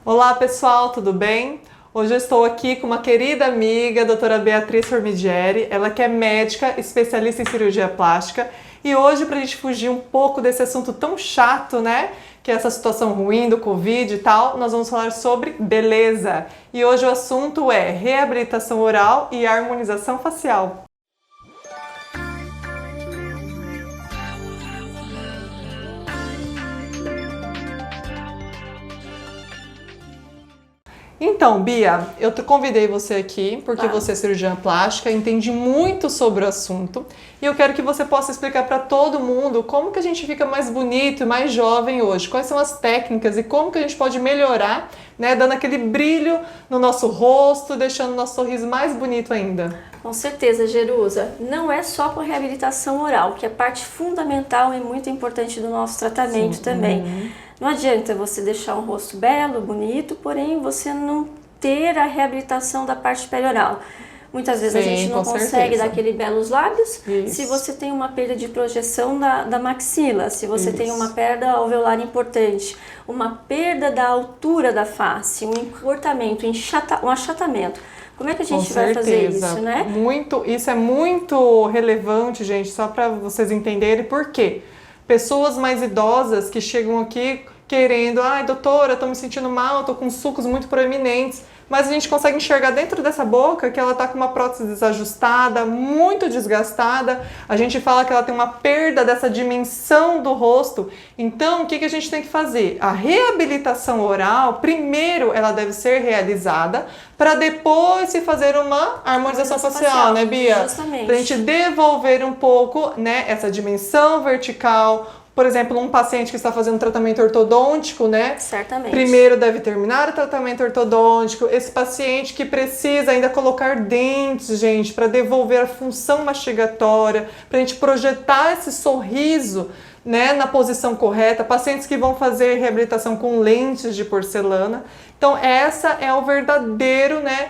Olá pessoal, tudo bem? Hoje eu estou aqui com uma querida amiga, a doutora Beatriz Formigieri, ela que é médica, especialista em cirurgia plástica, e hoje, para a gente fugir um pouco desse assunto tão chato, né? Que é essa situação ruim do Covid e tal, nós vamos falar sobre beleza. E hoje o assunto é reabilitação oral e harmonização facial. Então, Bia, eu convidei você aqui porque você é cirurgiã plástica, entende muito sobre o assunto e eu quero que você possa explicar para todo mundo como que a gente fica mais bonito e mais jovem hoje, quais são as técnicas e como que a gente pode melhorar, né, dando aquele brilho no nosso rosto, deixando o nosso sorriso mais bonito ainda. Com certeza, Jerusa. Não é só com reabilitação oral, que é parte fundamental e muito importante do nosso tratamento também. Não adianta você deixar um rosto belo, bonito, porém você não ter a reabilitação da parte perioral. Muitas vezes a gente não consegue dar aquele belos lábios se você tem uma perda de projeção da maxila, se você tem uma perda alveolar importante, uma perda da altura da face, um encurtamento, um achatamento. Como é que a gente vai fazer isso, né? Isso é muito relevante, gente, só para vocês entenderem por quê. Pessoas mais idosas que chegam aqui querendo, ai doutora, tô me sentindo mal, tô com sulcos muito proeminentes, mas a gente consegue enxergar dentro dessa boca que ela tá com uma prótese desajustada, muito desgastada, a gente fala que ela tem uma perda dessa dimensão do rosto. Então, o que a gente tem que fazer? A reabilitação oral, primeiro ela deve ser realizada para depois se fazer uma harmonização facial, né, Bia? Justamente. Pra gente devolver um pouco, né, essa dimensão vertical. Por exemplo, um paciente que está fazendo tratamento ortodôntico, né? Certamente. Primeiro deve terminar o tratamento ortodôntico. Esse paciente que precisa ainda colocar dentes, gente, para devolver a função mastigatória, para a gente projetar esse sorriso, né, na posição correta. Pacientes que vão fazer reabilitação com lentes de porcelana. Então, essa é o verdadeiro, né?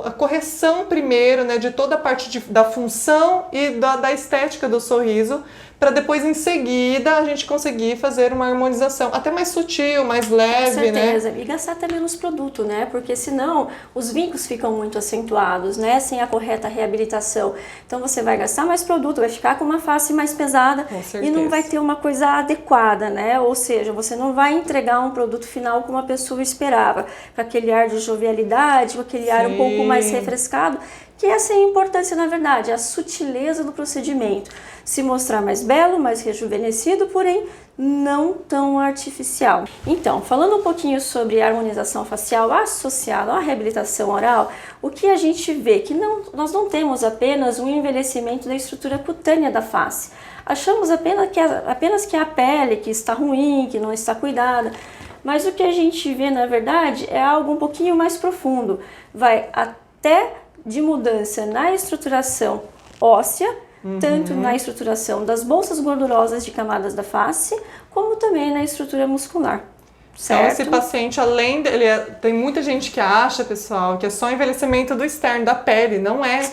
A correção primeiro, né, de toda a parte da função e da estética do sorriso, para depois em seguida a gente conseguir fazer uma harmonização até mais sutil, mais leve, né? Com certeza, né? E gastar até menos produto, né? Porque senão os vincos ficam muito acentuados, né? Sem a correta reabilitação. Então você vai gastar mais produto, vai ficar com uma face mais pesada e não vai ter uma coisa adequada, né? Ou seja, você não vai entregar um produto final como a pessoa esperava, com aquele ar de jovialidade, com aquele ar um pouco mais refrescado, que essa é a importância, na verdade, a sutileza do procedimento. Se mostrar mais belo, mais rejuvenescido, porém não tão artificial. Então, falando um pouquinho sobre harmonização facial associada à reabilitação oral, o que a gente vê que nós não temos apenas um envelhecimento da estrutura cutânea da face. Achamos apenas que é a pele que está ruim, que não está cuidada, mas o que a gente vê, na verdade, é algo um pouquinho mais profundo. Vai até de mudança na estruturação óssea, tanto na estruturação das bolsas gordurosas de camadas da face, como também na estrutura muscular. Certo? Então, esse paciente, além dele, tem muita gente que acha, pessoal, que é só envelhecimento do externo, da pele, não é.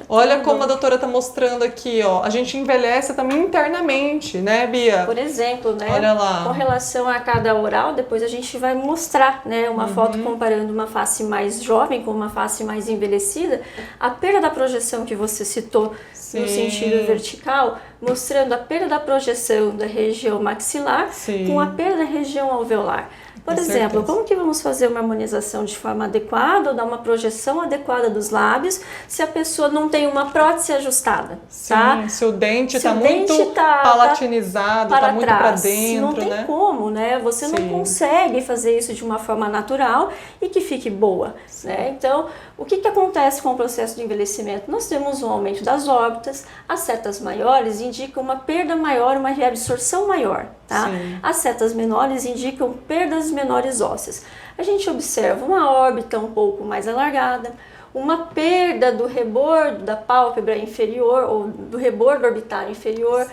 Olha como a doutora tá mostrando aqui, ó. A gente envelhece também internamente, né, Bia? Por exemplo, né? Olha lá. Com relação a cada oral, depois a gente vai mostrar, né, uma foto comparando uma face mais jovem com uma face mais envelhecida. A perda da projeção que você citou no sentido vertical, mostrando a perda da projeção da região maxilar com a perda da região alveolar. Por exemplo, como que vamos fazer uma harmonização de forma adequada ou dar uma projeção adequada dos lábios se a pessoa não tem uma prótese ajustada, tá? Se o dente está muito palatinizado, está muito para dentro, não tem como, né? Você não consegue fazer isso de uma forma natural e que fique boa, né? Então, o que acontece com o processo de envelhecimento? Nós temos um aumento das órbitas, as setas maiores indicam uma perda maior, uma reabsorção maior, tá? As setas menores indicam perdas menores ósseas. A gente observa uma órbita um pouco mais alargada, uma perda do rebordo da pálpebra inferior ou do rebordo orbitário inferior,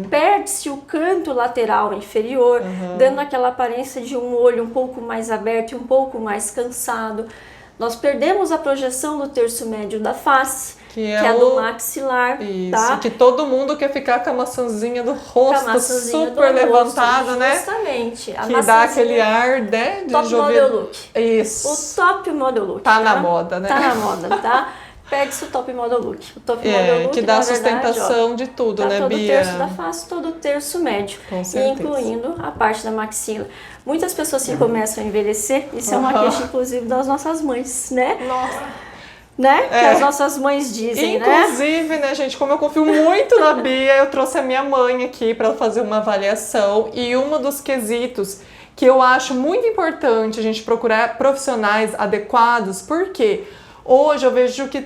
perde-se o canto lateral inferior, dando aquela aparência de um olho um pouco mais aberto e um pouco mais cansado. Nós perdemos a projeção do terço médio da face, que é a do maxilar. Isso, tá? que todo mundo quer ficar com a maçãzinha do rosto super levantada, né? Justamente. Que dá aquele ar, né? De top model look. Isso. O top model look. Tá na moda, né? Tá na moda, tá? Perde-se o top model look. O top model look, que dá na sustentação verdade, de tudo, né, todo Bia? Todo o terço da face, todo o terço médio. Com certeza. Incluindo a parte da maxila. Muitas pessoas que começam a envelhecer, isso é uma queixa, inclusive, das nossas mães, né? Nossa. Né? Que as nossas mães dizem, Inclusive, né, gente, como eu confio muito na Bia, eu trouxe a minha mãe aqui para fazer uma avaliação, e um dos quesitos que eu acho muito importante a gente procurar profissionais adequados, porque hoje eu vejo que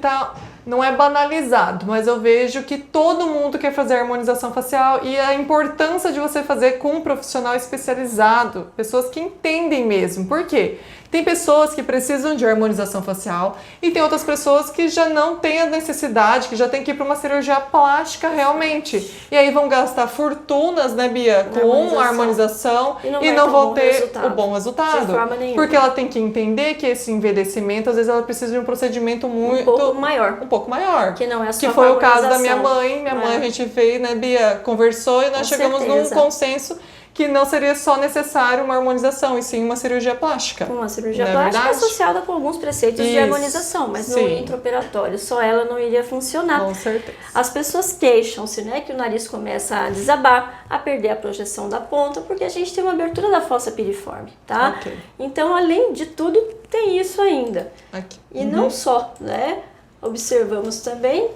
não é banalizado, mas eu vejo que todo mundo quer fazer harmonização facial, e a importância de você fazer com um profissional especializado, pessoas que entendem mesmo. Por quê? Tem pessoas que precisam de harmonização facial e tem outras pessoas que já não têm a necessidade, que já tem que ir para uma cirurgia plástica realmente. E aí vão gastar fortunas, né, Bia, com a harmonização e não vão ter o bom resultado. De forma nenhuma. Porque ela tem que entender que esse envelhecimento, às vezes ela precisa de um procedimento um pouco maior. Que não é só que foi o caso da minha mãe. Minha mãe, a gente fez, né, Bia, conversou e nós chegamos num consenso que não seria só necessário uma harmonização, e sim uma cirurgia plástica. Uma cirurgia plástica associada com alguns preceitos de harmonização, mas no intraoperatório, só ela não iria funcionar. Com certeza. As pessoas queixam-se, né, que o nariz começa a desabar, a perder a projeção da ponta, porque a gente tem uma abertura da fossa piriforme, tá? Okay. Então, além de tudo, tem isso ainda. Aqui. E não só, né? Observamos também,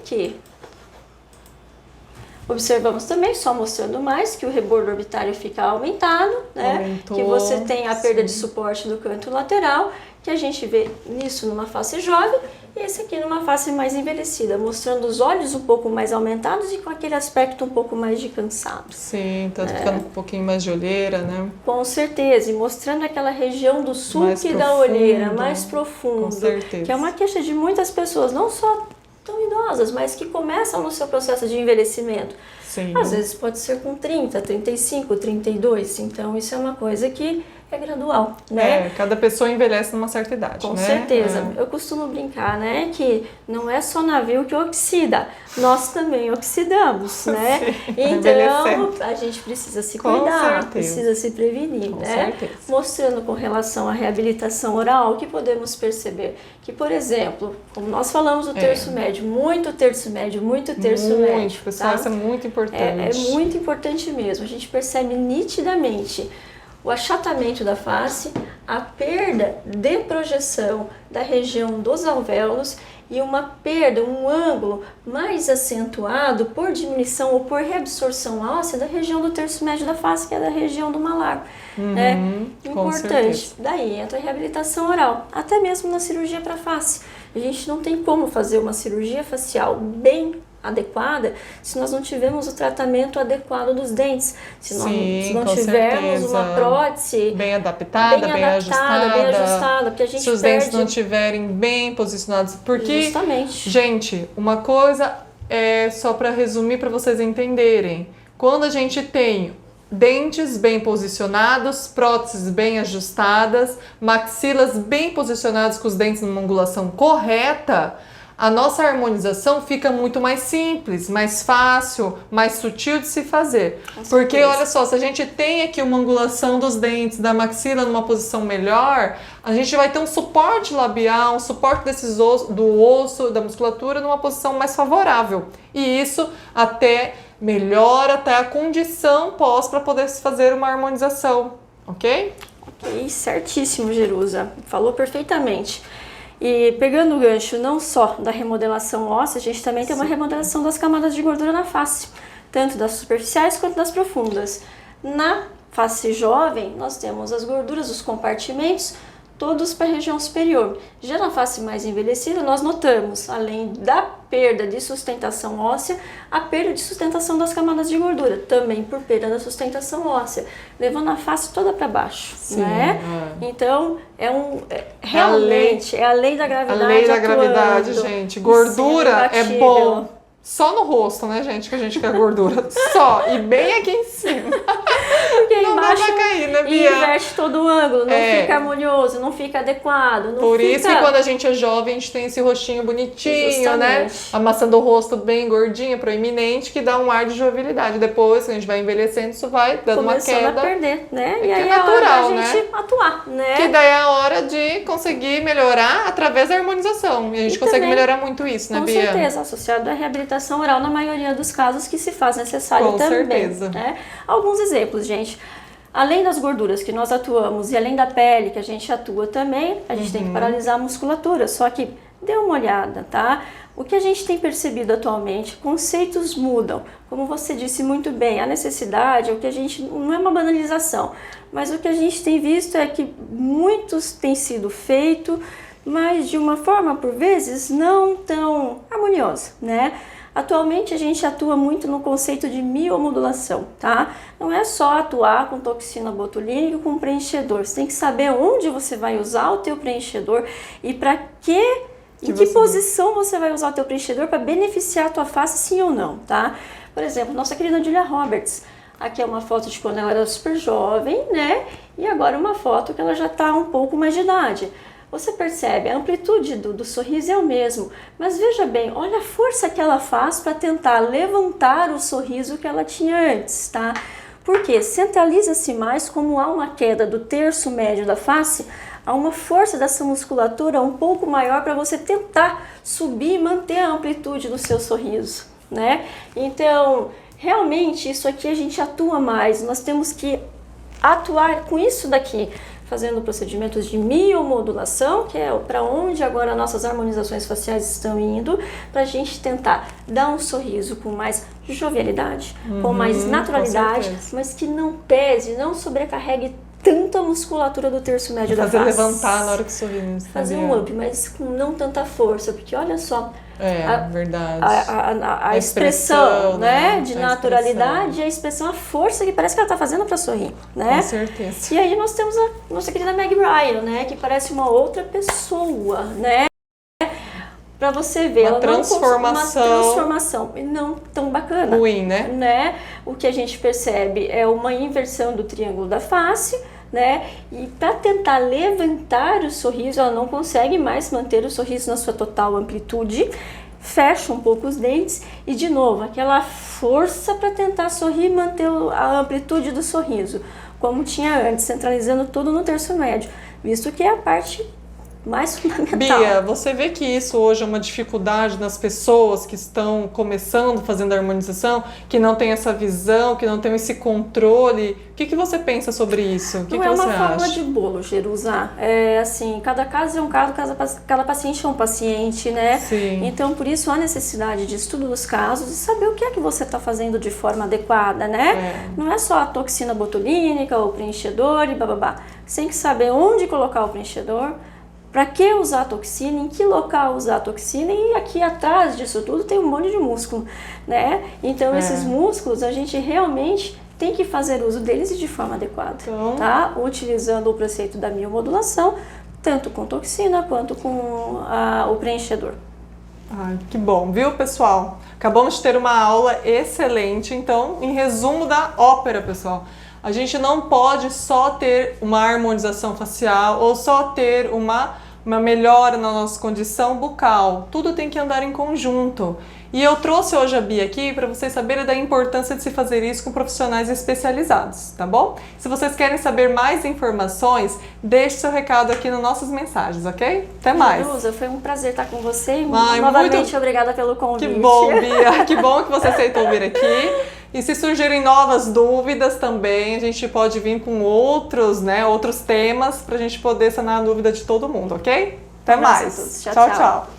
só mostrando mais, que o rebordo orbitário fica aumentado, né? Que você tem a perda de suporte do canto lateral, que a gente vê nisso numa face jovem, e esse aqui numa face mais envelhecida, mostrando os olhos um pouco mais aumentados e com aquele aspecto um pouco mais de cansado. Sim, tá ficando um pouquinho mais de olheira, né? Com certeza, e mostrando aquela região do sulco da olheira, mais profundo. Com certeza. Que é uma queixa de muitas pessoas, não só tão idosas, mas que começam no seu processo de envelhecimento. Sim. Às vezes pode ser com 30, 35, 32, então isso é uma coisa que é gradual, né? Cada pessoa envelhece numa certa idade, Com né? certeza. Eu costumo brincar, né, que não é só navio que oxida, nós também oxidamos, né? Sim, então, a gente precisa se cuidar, precisa se prevenir, com né? certeza. Mostrando com relação à reabilitação oral, que podemos perceber que, por exemplo, como nós falamos do terço médio, muito terço médio, pessoal, tá? isso é muito importante. É muito importante mesmo. A gente percebe nitidamente o achatamento da face, a perda de projeção da região dos alvéolos e uma perda, um ângulo mais acentuado por diminuição ou por reabsorção óssea da região do terço médio da face, que é da região do malar. Importante. Daí entra a reabilitação oral, até mesmo na cirurgia para face. A gente não tem como fazer uma cirurgia facial bem adequada se nós não tivermos o tratamento adequado dos dentes, se não tivermos uma prótese bem adaptada, bem ajustada, porque a gente se os dentes não estiverem bem posicionados, porque justamente, gente, uma coisa é só para resumir para vocês entenderem, quando a gente tem dentes bem posicionados, próteses bem ajustadas, maxilas bem posicionadas com os dentes numa angulação correta, a nossa harmonização fica muito mais simples, mais fácil, mais sutil de se fazer. Porque, olha só, se a gente tem aqui uma angulação dos dentes, da maxila numa posição melhor, a gente vai ter um suporte labial, um suporte do osso, da musculatura, numa posição mais favorável. E isso melhora até a condição pós para poder se fazer uma harmonização, ok? Ok, certíssimo, Jerusa. Falou perfeitamente. E pegando o gancho não só da remodelação óssea, a gente também tem uma remodelação das camadas de gordura na face, tanto das superficiais quanto das profundas. Na face jovem, nós temos as gorduras, os compartimentos, todos para a região superior. Já na face mais envelhecida, nós notamos, além da perda de sustentação óssea, a perda de sustentação das camadas de gordura, também por perda da sustentação óssea, levando a face toda para baixo, né? Então, realmente, é a lei da gravidade. A lei da gravidade, gente. Gordura é bom. Só no rosto, né, gente, que a gente quer gordura. Só. E bem aqui em cima. Porque no baixo vai cair, né, e Bia? inverte todo o ângulo, não fica harmonioso, não fica adequado. Não Por fica... isso que quando a gente é jovem, a gente tem esse rostinho bonitinho, Justamente. né? A maçã do rosto bem gordinha, proeminente, que dá um ar de jovialidade. Depois, que a gente vai envelhecendo, isso vai dando começando uma queda. a perder, né? E É aí natural, é hora da gente atuar, né? Que daí é a hora de conseguir melhorar através da harmonização. E a gente consegue melhorar muito isso, né, Com Bia? certeza, associado à reabilitação oral na maioria dos casos que se faz necessário Com também. certeza. Né? Alguns exemplos, gente. Além das gorduras que nós atuamos e além da pele que a gente atua também, a gente tem que paralisar a musculatura. Só que dê uma olhada, tá? O que a gente tem percebido atualmente, conceitos mudam. Como você disse muito bem, a necessidade, o que a gente não é uma banalização, mas o que a gente tem visto é que muitos têm sido feito, mas de uma forma, por vezes, não tão harmoniosa, né? Atualmente a gente atua muito no conceito de miomodulação, tá? Não é só atuar com toxina botulínica com preenchedor, você tem que saber onde você vai usar o teu preenchedor e para que em que posição você vai usar o teu preenchedor para beneficiar a tua face, sim ou não, tá? Por exemplo, nossa querida Julia Roberts, aqui é uma foto de quando ela era super jovem, né? E agora uma foto que ela já está um pouco mais de idade. Você percebe, a amplitude do sorriso é o mesmo, mas veja bem, olha a força que ela faz para tentar levantar o sorriso que ela tinha antes, tá? Porque centraliza-se mais, como há uma queda do terço médio da face, há uma força dessa musculatura um pouco maior para você tentar subir e manter a amplitude do seu sorriso, né? Então, realmente, isso aqui a gente atua mais, nós temos que atuar com isso daqui, fazendo procedimentos de miomodulação, que é para onde agora nossas harmonizações faciais estão indo, para a gente tentar dar um sorriso com mais jovialidade, com mais naturalidade, mas que não pese, não sobrecarregue tanto a musculatura do terço médio da face. Fazer levantar na hora que sorri. Fazer um up, mas com não tanta força, porque olha só, verdade. A expressão, né, de naturalidade, a expressão, a força que parece que ela está fazendo para sorrir, né? Com certeza. E aí nós temos a nossa querida Meg Ryan, né, que parece uma outra pessoa, né? Para você ver, uma transformação e não tão bacana. Ruim, né? O que a gente percebe é uma inversão do triângulo da face, né? E para tentar levantar o sorriso, ela não consegue mais manter o sorriso na sua total amplitude, fecha um pouco os dentes e, de novo, aquela força para tentar sorrir e manter a amplitude do sorriso, como tinha antes, centralizando tudo no terço médio, visto que é a parte mais fundamental. Bia, você vê que isso hoje é uma dificuldade nas pessoas que estão começando fazendo a harmonização, que não tem essa visão, que não tem esse controle. O que você pensa sobre isso? O que não você é acha? uma fórmula de bolo, Jerusa. É assim, cada caso é um caso, cada paciente é um paciente, né? Sim. Então, por isso, há necessidade de estudo dos casos e saber o que é que você está fazendo de forma adequada, né? Não é só a toxina botulínica ou preenchedor e bababá. Você tem que saber onde colocar o preenchedor, para que usar a toxina, em que local usar a toxina, e aqui atrás disso tudo tem um monte de músculo, né? Então, esses músculos, a gente realmente tem que fazer uso deles de forma adequada, tá? Utilizando o preceito da miomodulação, tanto com toxina quanto com o preenchedor. Ai, que bom, viu, pessoal? Acabamos de ter uma aula excelente, então, em resumo da ópera, pessoal. A gente não pode só ter uma harmonização facial ou só ter uma melhora na nossa condição bucal. Tudo tem que andar em conjunto. E eu trouxe hoje a Bia aqui para vocês saberem da importância de se fazer isso com profissionais especializados, tá bom? Se vocês querem saber mais informações, deixe seu recado aqui nas nossas mensagens, ok? Até mais! Jerusa, foi um prazer estar com você. Novamente, obrigada pelo convite. Que bom, Bia! Que bom que você aceitou vir aqui. E se surgirem novas dúvidas também, a gente pode vir com outros temas para a gente poder sanar a dúvida de todo mundo, ok? Até mais! Tchau, tchau!